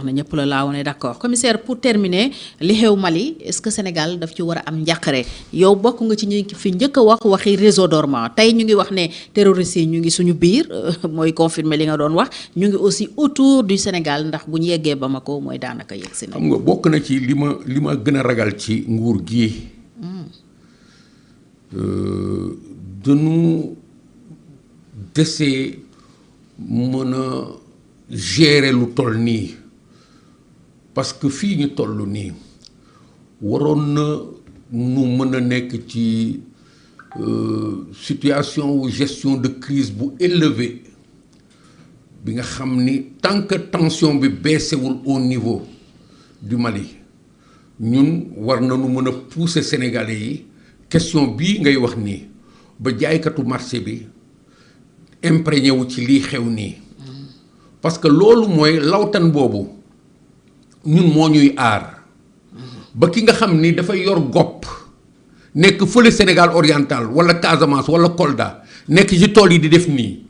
na ñëpp la laa wone d'accord commissaire pour terminer li xew Mali est-ce que Sénégal daf ci war a am njàqare yow bokk nga ci ñi fi njëkk a wax waxi réseau dormant tey ñu ngi wax ne terroristes yi ñu ngi suñu biir mooy confirmer li nga doon wax ñu ngi aussi autour du Sénégal ndax bu ñu yeggee Bamako mooy daanaka yegg si na. xam nga bokk na ci li ma gën a ragal ci nguur gi dañu dese mën a gérer lu toll nii. parce que fii ñu toll nii waroon na nu mën a nekk ci situation ou gestion de crise bu élevée bi nga xam ni tant que tension bi baissewul au niveau du Mali ñun war nañu mën a pousser Sénégalais yi question bii ngay wax nii ba jaaykatu marché bi imprégné wu ci lii xew nii parce que loolu mooy lawtan boobu ñun moo ñuy aar ba ki nga xam ni dafay yor gopp nekk fële Sénégal oriental wala Casamance wala Kolda nekk ci tool yi di def nii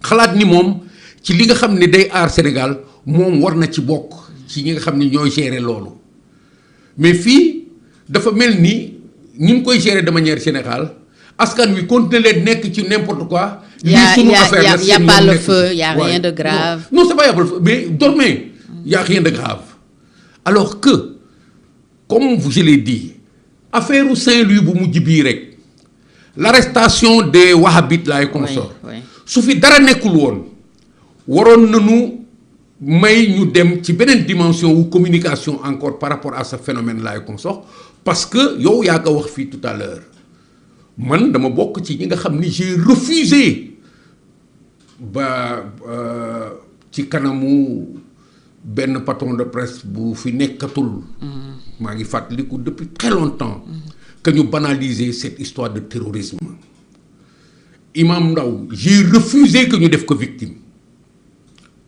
xalaat ni moom ci li nga xam ni day aar Sénégal moom war na ci bokk ci ñi nga xam ni ñooy gérer loolu mais fii dafa mel ni ñu ngi koy gérer de manière générale askan wi continuer leen nekk ci n'importe quoi. lii sunu affaire la y a pas le feu, y a rien de grave. non c'est pas y a pas le feu mais dormez. Il n'y a rien de grave. Alors que, comme je l'ai dit, affaire u Saint-Louis bu mujj bii rek l'arrestation des wahhabites laay consort su fi dara nekkul woon waroon nañu may ñu dem ci beneen dimension wu communication encore par rapport à ce phénomène laay consort parce que yow yaa ko wax fii tout à l'heure man dama bokk ci ñi nga xam ni j'ai refusé ba ci kanamu benn patron de presse bu fi nekkatul maa ngi fàttaliku depuis très longtemps que ñu banaliser cette histoire de terrorisme Imam Ndao j'ai refusé que ñu def ko victime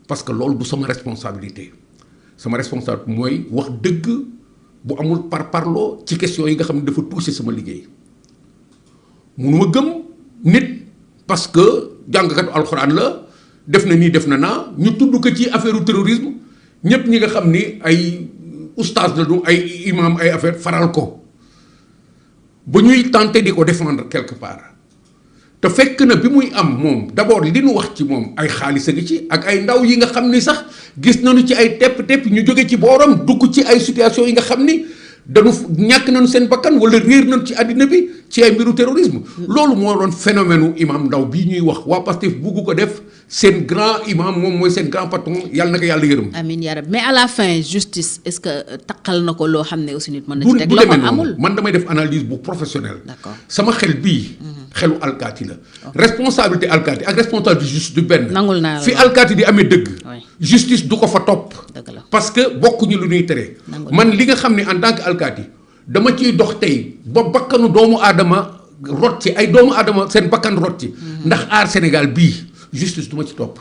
parce que loolu du sama responsabilité mooy wax dëgg bu amul parloo ci question yi nga xam ne dafa toucher sama liggéey munuma gëm nit parce que jàngkatu alxuraan la def na nii def na naa ñu tudd ko ci affaire terrorisme ñëpp ñi nga xam ni ay oustaz la du ay imam ay affaire faral ko ba ñuy tenter di ko défendre quelque part te fekk na bi muy am moom d'abord li nu wax ci moom ay xaalis a ngi ci ak ay ndaw yi nga xam ni sax gis nañu ci ay tepp-tepp ñu jóge ci booram dugg ci ay situation yi nga xam ni dañu ñàkk nañu seen bakkan wala réer nañu ci àddina bi ci ay mbiru terrorisme loolu moo doon phénomène u imam Ndao bii ñuy wax waa Pastef bugg ko def seen grand imam moom mooy seen grand patron yàlla na ko yàlla yërëm. amiin yaa rabbi mais à la fin justice est-ce que taqal na ko loo xam ne aussi nit mën na ci teg loxo amul man damay def analyse bu professionnelle. d'accord sama xel bii. xelu alkaati la. responsabilité alkaati ak responsabilité justice du benn. nangul naa la fi alkaati di amee dëgg. justice du ko fa topp. dëgg la parce que bokkuñu lu ñuy tere. man li nga xam ne en tant que alkaati dama ciy dox tey ba bakkanu doomu aadama rot ci ay doomu aadama seen bakkan rot ci. ndax aar Sénégal bii. justice du ma ci topp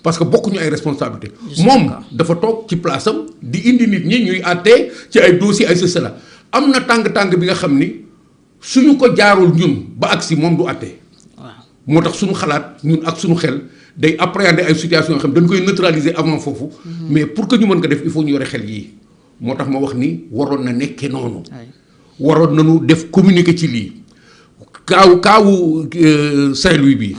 parce que bokkuñu ay responsabilité moom dafa toog ci place am di indi nit ñi ñuy àttee ci ay dossiers ay cela am na tàng-tàng bi nga xam ni suñu ko jaarul ñun ba agsi moom du àttee moo tax suñu xalaat ñun ak suñu xel day appréhender ay situations yoo xam dañ koy neutraliser avant foofu mais pour que ñu mën ko def il faut ñu yore xel yii moo tax ma wax ni waroon na nekkee noonu waroon nañu def communiquer ci lii kaawu Saint-Louis bi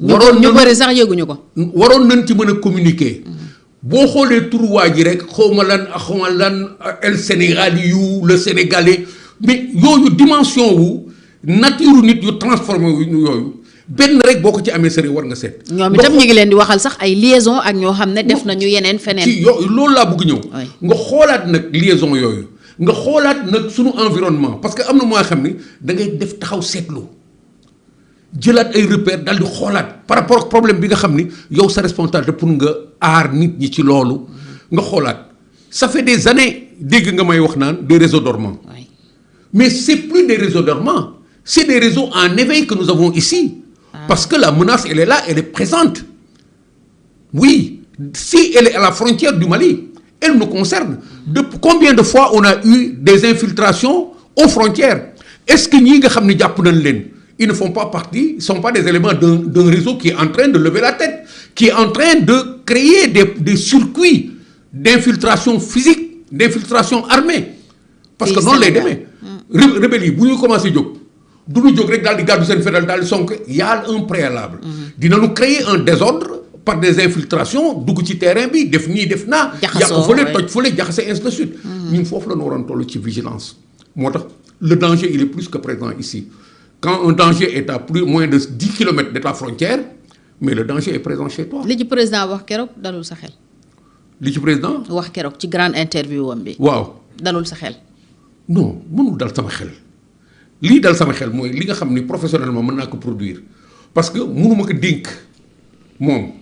waroon ñu bëri sax yëguñu ko. waroon nañ ci mën a communiquer. boo xoolee turuwaa ji rek xawma lan el Sénégal yu le sénégalais mais yooyu dimension wu nature nit yu transformé wu yooyu benn rek boo ko ci amee sëriñ war nga seet. ñoom itam ñu ngi leen di waxal sax ay liaison ak ñoo xam ne def nañu yeneen feneen. ci loolu laa bëgg ñëw. nga xoolaat nag liaison yooyu. nga xoolaat nag sunu environnement parce que am na moo xam ni da ngay def taxaw seetlu. jëlaat ay repères daal di xoolaat par rapport ak problème bi nga xam ni yow sa responsabilité pour nga aar nit ñi ci loolu nga xoolaat ça fait des années dégg nga may wax naan des réseaux dormants mais c'est plus des réseaux dormants c'est des réseaux en éveil que nous avons ici parce que la menace elle est là, elle est présente oui si elle est à la frontière du Mali elle nous concerne depuis combien de fois on a eu des infiltrations aux frontières est-ce que ñii nga xam ne jàpp nañ leen ils ne font pas partie, ils sont pas des éléments d'un réseau qui est en train de lever la tête, qui est en train de créer des circuits d'infiltration physique, d'infiltration armée. Parce que noonu lay demee. rebelles yi bu ñu commencé jóg du ñu jóg rek daal di gàddu seen fetal daal di sonk y a un préalable. dinañu créer un désordre par des infiltrations dugg ci terrain bi def nii def naa. yàq fële toj fële jaxase ainsi de suite. ñun foofu la ñu waroon toll ci vigilance. moo tax le danger il est plus que présent ici quand un danger est à plus moins de 10 kilomètres de ta frontière mais le danger est présent chez toi. li ci président wax keroog dalul sa xel. li ci président. wax keroog ci grande interview am bi. waaw dalul sa xel. non mënul dal sama xel lii dal sama xel mooy li nga xam ni professionnellement mën naa ko produire parce que mënuma ko dénk moom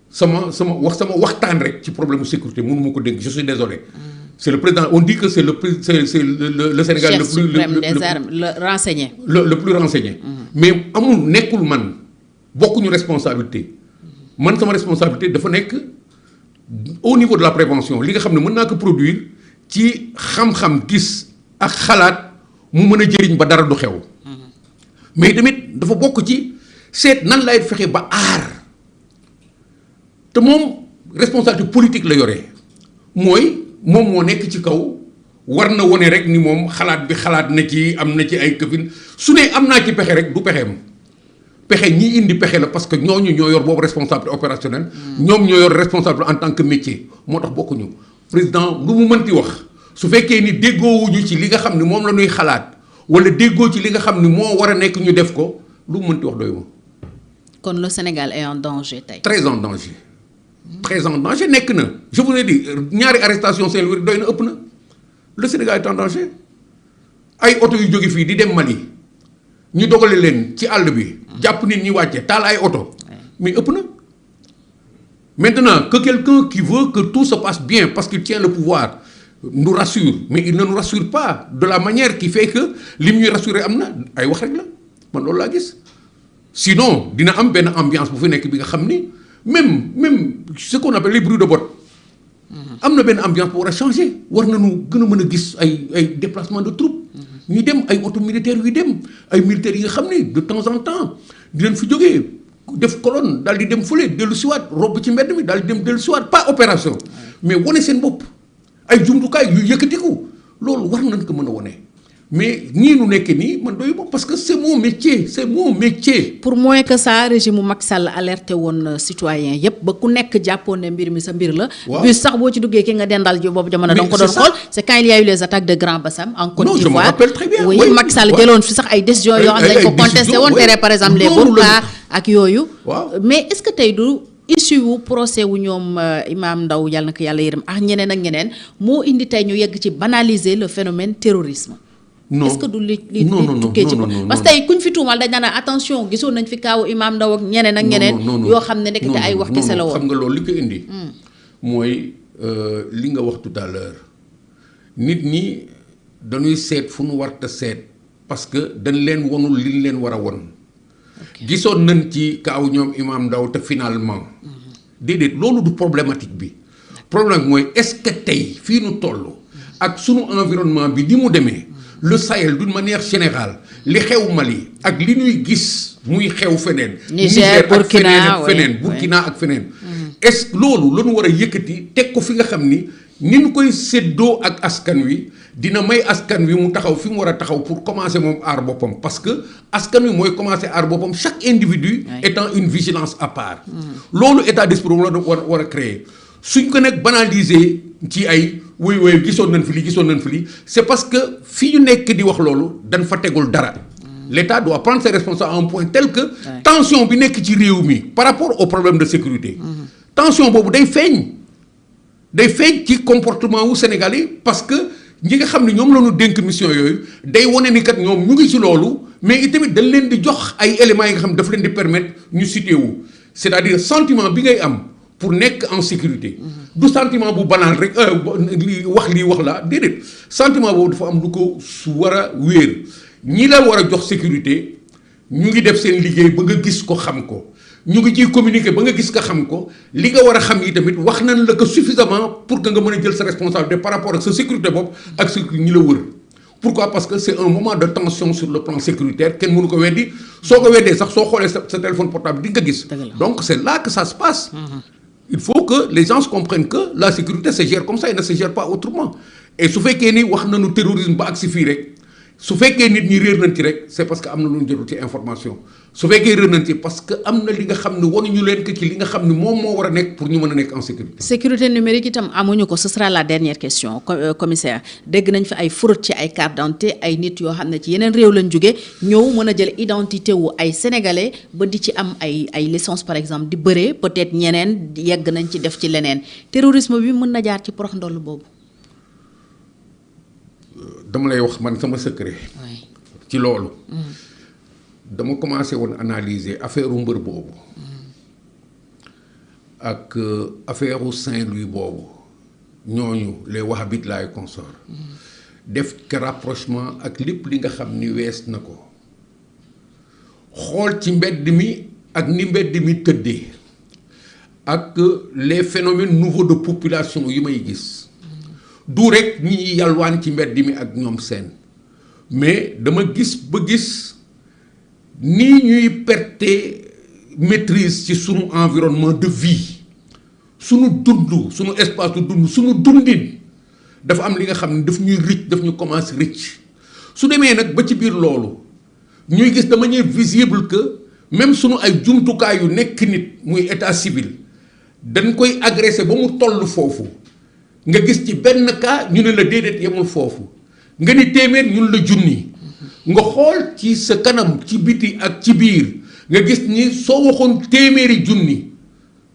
sama waxtaan rek ci problème de sécurité mënuma ko dénk je suis désolé. C'est le président, on dit que c'est le Sénégal chef suprême des armes, le renseigné. Le plus renseigné. Mais amul nekkul man bokkuñu responsabilité. Man sama responsabilité dafa nekk au niveau de la prévention li nga xam ne mën naa ko produire ci xam-xam gis ak xalaat mu mën a jëriñ ba dara du xew. Mais tamit dafa bokk ci seet nan lay fexe ba aar te moom responsabilité politique la yore mooy. moom moo nekk ci kaw war na wone rek ni moom xalaat bi xalaat na ci am na ci ay këfin su ne am naa ci pexe rek du pexeem pexe ñi indi pexe la parce que ñooñu ñoo yor boobu responsabilité opérationnelle. ñoom ñoo yor responsable en tant que métier. moo tax bokkuñu président lu mu mënti wax su fekkee ni déggoowuñu ci li nga xam ni moom la ñuy xalaat wala déggoo ci li nga xam ni moo war a nekk ñu def ko lu mu mënti wax doy ma. kon le Sénégal est en danger tey. très en danger. très en danger nekk na je vous ai dit ñaari arrestation Saint-Louis doy na ëpp na le Sénégal est en danger ay oto yu jóge fii di dem Mali ñu dogale leen ci àll bi jàpp nit ñi wàcce taal ay oto mais ëpp na maintenant que quelqu'un qui veut que tout se passe bien parce qu'il tient le pouvoir nous rassure mais il ne nous rassure pas de la manière qui fait que li mu ñuy rassurer am na ay wax rek la man loolu laa gis sinon dina am benn ambiance bu fi nekk bi nga xam ni même ce qu'on appelle les bruits de bottes am na benn ambiance bu war a changer war nañu gën a mën a gis ay déplacement de troupes ñuy dem ay auto militaires yuy dem ay militaires yi nga xam ne de temps en temps di leen fi jógee def colonne daal di dem fële dellu siwaat robb ci mbedd mi daal di dem dellu siwaat pas opération mais wane seen bopp ay jumtukaay yu yëkkatiku loolu war nañ ko mën a wane mais ñii nu nekkee nii man doyu ma parce que c'est mon métier. pour moins que ça régime mu Macky Sall alerté woon citoyen yëpp ba ku nekk jàppoon ne mbir mi sa mbir la. waaw bis sax boo ci duggee ki nga dendal ji boobu jamono. da nga ko doon xool c'est quand il y a eu les attaques de Grand Bassam en Côte d'Ivoire. non je me rappelle très bien. oui Macky Sall jëloon fi sax ay décisions yoo xam ne dañ ko contesté woon tere par exemple les burqa ak yooyu. mais est-ce que tey du issue wu procès wu ñoom Imam Ndao yàlla na ko yàlla yërëm ak ñeneen ak ñeneen moo indi tey ñu yegg ci banaliser le phénomène terrorisme. non est-ce que du li tukkee ci ko parce que tey kuñ fi tuumal dañ naan attention gisoon nañ fi kaawu Imam Ndao ak ñeneen ak ñeneen yoo xam ne ndekete ay wax kese la woon xam nga loolu li ko indi mooy li nga wax tout à l'heure nit ñi dañuy seet fu nu warta seet parce que dañ leen wonul liñ leen war a won gisoon nañ ci kaaw ñoom Imam Ndao te finalement déedéet loolu du problématique bi problème mooy est-ce que tey fii nu toll ak sunu environnement bi ni mu demee le Sahel d'une manière générale li xew Mali ak li ñuy gis muy xew feneen. Niger Burkina ak feneen Burkina ak feneen. est-ce que loolu la ñu war a yëkkati teg ko fi nga xam ni ñu koy séddoo ak askan wi dina may askan wi mu taxaw fi mu war a taxaw pour commencer moom aar boppam parce que askan wi mooy commencer aar boppam chaque individu étant une vigilance à part. loolu état d'esprit moom la war a créer suñ ko nekk banaliser ci ay. oui gisoon nañ fi lii c'est parce que fi ñu nekk di wax loolu dañ fa tegul dara l'État doit prendre ses responsabilités à un point tel que tension bi nekk ci réew mi par rapport au problème de sécurité tension boobu day feeñ ci comportement wu Sénégalais parce que ñi nga xam ne ñoom la ñu dénk mission yooyu day wane ni kat ñoom ñu ngi ci loolu mais itamit dañ leen di jox ay éléments yi nga xam ne daf leen di permettre ñu situé wu c'est-à-dire sentiment bi ngay am pour nekk en sécurité du sentiment bu banal rek lii wax la déedéet sentiment boobu dafa am lu ko su war a wéer ñi la war a jox sécurité ñu ngi def seen liggéey ba nga gis ko xam ko ñu ngi ciy communiquer ba nga gis ko xam ko li nga war a xam yi tamit wax nañ la ko suffisamment pour que nga mën a jël sa responsabilité par rapport ak sa sécurité bopp ak sécurité ñi la wër Pourquoi? Parce que c'est un moment de tension sur le plan sécuritaire kenn mënu ko weddi soo ko weddee sax soo xoolee sa téléphone portable di nga gis. Donc c'est là que ça se passe. Il faut que les gens comprennent que la sécurité se gère comme ça et ne se gère pas autrement. Et su fekkee ni wax nañu terrorisme ba agsi fii rek su fekkee nit ñi réer nañ ci rek c'est parce que am na lu ñu jëlu ci information su fekkee réer nañ ci parce que am na li nga xam ne wanuñu leen ko ci li nga xam ne moom moo war a nekk pour ñu mën a nekk en sécurité. Sécurité numérique itam amuñu ko, ce sera la dernière question commissaire. Dégg nañ fi ay fraude ci ay carte d'identité ay nit yoo xam ne ci yeneen réew lañ jóge ñëw mën a jël identité wu ay sénégalais ba di ci am ay licence par exemple di bëree peut-être ñeneen yegg nañ ci def ci leneen terrorisme bi mën na jaar ci porox ndoll boobu. dama lay wax man sama secret. ci loolu. dama commencé woon analyser affaire mbër boobu. ak affaire Saint-Louis boobu ñooñu les wahhabites laay consort def ke rapprochement ak lépp li nga xam ni wees na ko xool ci mbedd mi ak ni mbedd mi tëddee ak les phénomènes nouveaux de population yu may gis. du rek ñi yalwaan ci mbedd mi ak ñoom seen mais dama gis ba gis nii ñuy perte maîtrise ci sunu environnement de vie sunu dund sunu espace de dund sunu dundin dafa am li nga xam ne daf ñuy rëcc daf ñu commencé rëcc su demee nag ba ci biir loolu ñuy gis de manière visible que même sunu ay jumtukaay yu nekk nit muy état civil dañ koy agressé ba mu toll foofu. nga gis ci benn cas ñu ne la déedéet yemul foofu nga ni téeméer ñun la junni nga xool ci sa kanam ci biti ak ci biir nga gis ni soo waxoon téeméeri junni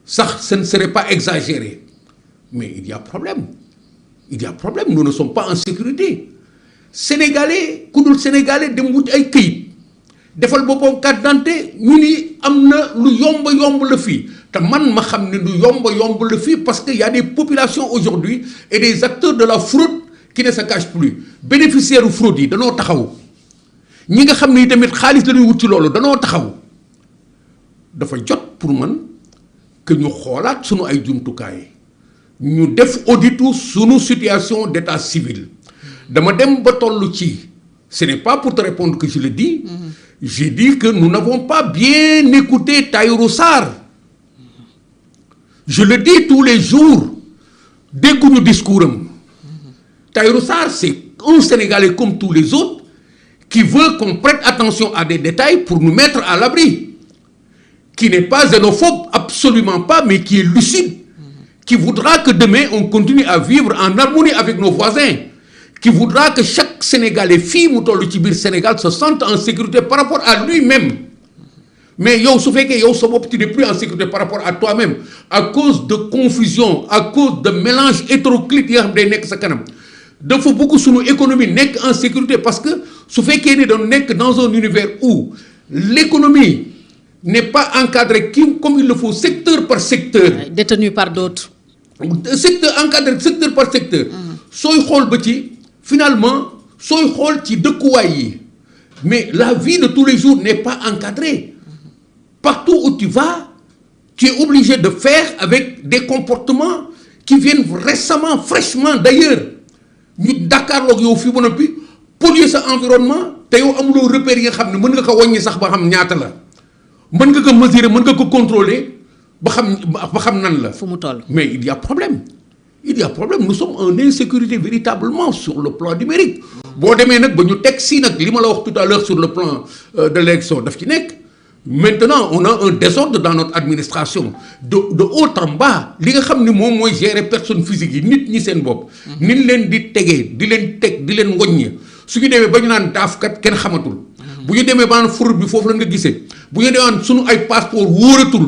sax ce ne serait pas exagéré mais il y a problème nous ne sommes pas en sécurité sénégalais ku dul sénégalais dem wuti ay këyit defal boppam carte d'identité ñu ni am na lu yomb la fii te man ma xam ne lu yomb la fii parce que y a des populations aujourd'hui et des acteurs de la fraude qui ne se cachent plus bénéficiaires fraude yi danoo taxaw ñi nga xam ne tamit xaalis la ñuy wut ci loolu danoo taxaw dafa jot pour man que ñu xoolaat sunu ay jumtukaay ñu def auditu sunu situation d'état civil dama dem ba toll ci ce n'est pas pour te répondre que je le dis. J'ai dit que nous n'avons pas bien écouté Tahirou Sarr. Je le dis tous les jours dégguñu discours am. Tahirou Sarr c'est un Sénégalais comme tous les autres qui veut qu'on prête attention à des détails pour nous mettre à l'abri, qui n'est pas xénophobe, absolument pas, mais qui est lucide, qui voudra que demain on continue à vivre en harmonie avec nos voisins, qui voudra que chaque Sénégalais fii mu toll ci biir Sénégal se sente en sécurité par rapport à lui-même. Mais yow su fekkee yow sa bopp tu n'es plus en sécurité par rapport à toi-même à cause de confusion à cause de mélange hétéroclite yi nga xam day nekk sa kanam dafa bëgg sunu économie nekk en sécurité parce que su fekkee ni dañu nekk dans un univers où l'économie n'est pas encadrée comme il le faut secteur par secteur. Détenu par d'autres. secteur encadré secteur par secteur. sooy xool ba ci finalement sooy xool ci dëkkuwaay yi mais la vie de tous les jours n'est pas encadrée. Partout où tu vas, tu es obligé de faire avec des comportements qui viennent récemment, fraîchement d'ailleurs. Ñu Dakar loog yow fii ba noppi polluer sa environnement te yow amuloo repère yi nga xam ne mën nga ko wàññi sax ba xam ñaata la mën nga ko mesurer mën nga ko contrôler ba xam nan la. fu mu toll. Mais il y a problème. Nous sommes en insécurité véritablement sur le plan numérique. boo demee nag ba ñu teg si nag li ma la wax tout à l'heure sur le plan de l'élection daf ci nekk. Maintenant on a un désordre dans notre administration de haut en bas li nga xam ne moom mooy gérer personne physique yi nit ñi seen bopp. ni ñu leen di tegee di leen teg di leen ngoññe su ñu demee ba ñu naan daafkat kenn xamatul. bu ñu demee ba naan fraude bi foofu la nga gisee bu ñu demee sunu ay passeport wóoratul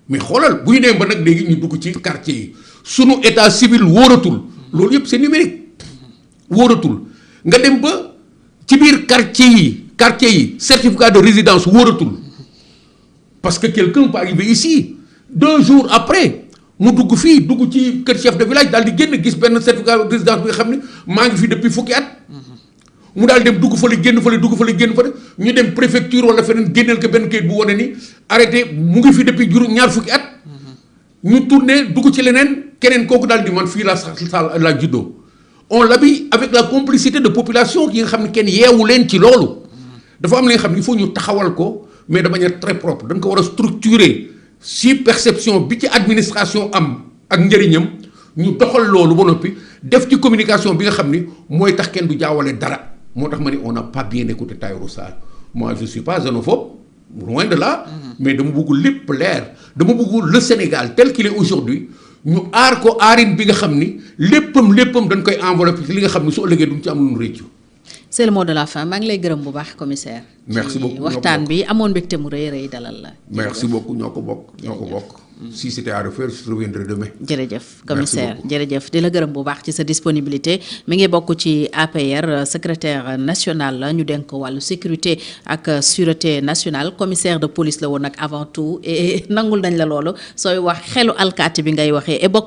mais xoolal bu ñu demee ba nag léegi ñu dugg ci quartier yi sunu état civil wóoratul loolu yëpp c'est numérique wóoratul nga dem ba ci biir quartier yi certificat de résidence wóoratul parce que quelqu'un peut arriver ici 2 jours après mu dugg fii dugg ci kër chef de village daal di génn gis benn certificat de résidence bi nga xam ne maa ngi fi depuis fukki at mu daal dem dugg fële génn fële ñu dem préfecture wala feneen génneel ko benn kayit bu wane ni arrêté mu ngi fi depuis ñaar fukki at ñu tourné dugg ci leneen keneen kooku daal di man fii la juddoo on l'habille avec la complicité de population qui nga xam ne kenn yeewu leen ci loolu dafa am li nga xam ne il faut ñu taxawal ko mais de manière très propre dañ ko war a structurer si perception bi ci administration am ak njëriñam ñu doxal loolu ba noppi def ci communication bi nga xam ni mooy tax kenn du jaawale dara moo tax ma ni on n'a pas bien écouté Tahirou Sarr moi je suis pas xénophobe loin de là mais dama bëgg lépp leer dama bëgg le Sénégal tel qu'il est aujourd'hui ñu aar ko aarin bi nga xam ni léppam dañ koy enveloppé ci li nga xam ni su ëllëgee duñ ci am lu ñu réccu. c'est le mot de la fin maa ngi lay gërëm bu baax commissaire. merci beaucoup waxtaan bi amoon mbégte mu rëy dalal la. merci beaucoup ñoo ko bokk. si c'était à refaire je reviendrai demain. jërëjëf commissaire jërëjëf di la gërëm bu baax ci sa disponibilité mi ngi bokk ci APR secrétaire national la ñu dénk ko wàllu sécurité ak sûreté nationale commissaire de police la woon nag avant tout et nangul nañ la loolu sooy wax xelu alkaati bi ngay waxee et bokk